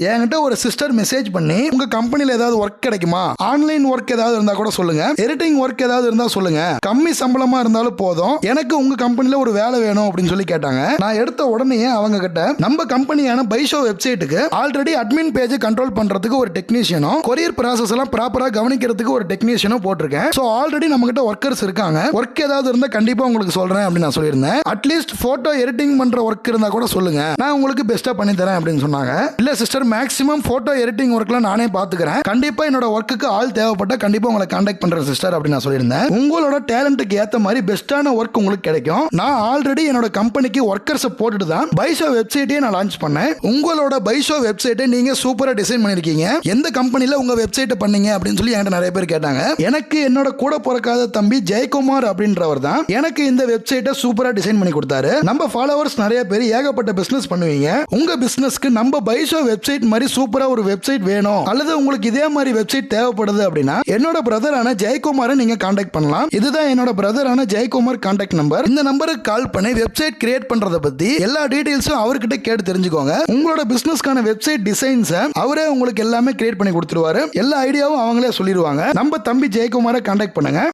என்கிட்ட ஒரு sister message பண்ணி உங்க கம்பெனில ஏதாவது ஒர்க் கிடைக்குமா, ஆன்லைன் ஒர்க் ஏதாவது இருந்தா கூட சொல்லுங்க, எடிட்டிங் ஒர்க் ஏதாவது இருந்தா சொல்லுங்க, கம்மி சம்பளமா இருந்தாலும் போதும், எனக்கு உங்க கம்பெனில ஒரு வேலை வேணும் அப்படின்னு சொல்லி கேட்டாங்க. நான் எடுத்த உடனே அவங்க கிட்ட நம்ம கம்பெனியான பைஷோ வெப்சைட்டுக்கு ஆல்ரெடி அட்மின் பேஜ் கண்ட்ரோல் பண்றதுக்கு ஒரு டெக்னீஷியனும் கொரியர் ப்ராசஸ் எல்லாம் ப்ராப்பரா கவனிக்கிறதுக்கு ஒரு டெக்னீஷியனும் போட்டிருக்கேன். சோ ஆல்ரெடி நம்ம கிட்ட ஒர்க்கர்ஸ் இருக்காங்க, ஒர்க் ஏதாவது இருந்தா கண்டிப்பா உங்களுக்கு சொல்றேன் அப்படின்னு நான் சொல்லியிருந்தேன். அட்லீஸ்ட் போட்டோ எடிட்டிங் பண்ற ஒர்க் இருந்தா கூட சொல்லுங்க, நான் உங்களுக்கு பெஸ்டா பண்ணி தரேன் அப்படின்னு சொன்னாங்க. இல்ல சிஸ்டர், மேக்ஸிமம் போட்டோ எடிட்டிங் ஒர்க்லாம் நானே பாத்துக்கிறேன், கண்டிப்பா என்னோட ஒர்க்குக்கு ஆள் தேவைப்பட்டா கண்டிப்பா உங்களை கான்டாக்ட் பண்றேன் சிஸ்டர் அப்படின்னு நான் சொல்லியிருந்தேன். உங்களோட டேலண்ட்டுக்கு ஏத்த மாதிரி பெஸ்டான ஒர்க் உங்களுக்கு கிடைக்கும். நான் ஆல்ரெடி என்னோட கம்பெனிக்கு ஒர்க்கர்ஸ் போட்டுட்டு தான் பைஷோ வெப்சைட்டே நான் லான்ச் பண்ணேன். உங்களோட பைஷோ வெப்சைட்டை நீங்க சூப்பரா டிசைன் பண்ணிருக்கீங்க, எந்த கம்பெனில உங்க வெப்சைட்டை பண்ணீங்க அப்படின்னு சொல்லி என்கிட்ட நிறைய பேர் கேட்டாங்க. எனக்கு என்னோட கூட பிறக்காத தம்பி ஜெயக்குமார் அப்படின்றவர் தான் எனக்கு இந்த வெப்சைட்டை சூப்பரா டிசைன் பண்ணி கொடுத்தாரு. நம்ம ஃபாலோவர்ஸ் நிறைய பேர் ஏகப்பட்ட பிசினஸ் பண்ணுவீங்க, உங்க பிசினஸ்க்கு நம்ம பைஷோ வெப்சைட் மாதிரி சூப்பரா ஒரு வெப்சைட் வேணும் அல்லது உங்களுக்கு இதே மாதிரி வெப்சைட் தேவைப்படுது அப்படின்னா என்னோட பிரதரான ஜெயக்குமாரை நீங்க கான்டாக்ட் பண்ணலாம். இதுதான் என்னோட பிரதரான ஜெயக்குமார் கான்டாக்ட் நம்பர். இந்த நம்பருக்கு கால் பண்ணி வெப்சைட் கிரியேட் பண்றத பத்தி எல்லா டீடைல்ஸும் அவர்கிட்ட கேட்டு தெரிஞ்சுக்கோங்க. உங்களோட பிசினஸ்க்கான வெப்சைட் டிசைன்ஸ் அவரே உங்களுக்கு எல்லாமே கிரியேட் பண்ணி கொடுத்துருவாரு. எல்லா ஐடியாவும் அவங்களே சொல்லிடுவாங்க. நம்ம தம்பி ஜெயக்குமாரை கான்டாக்ட் பண்ணுங்க.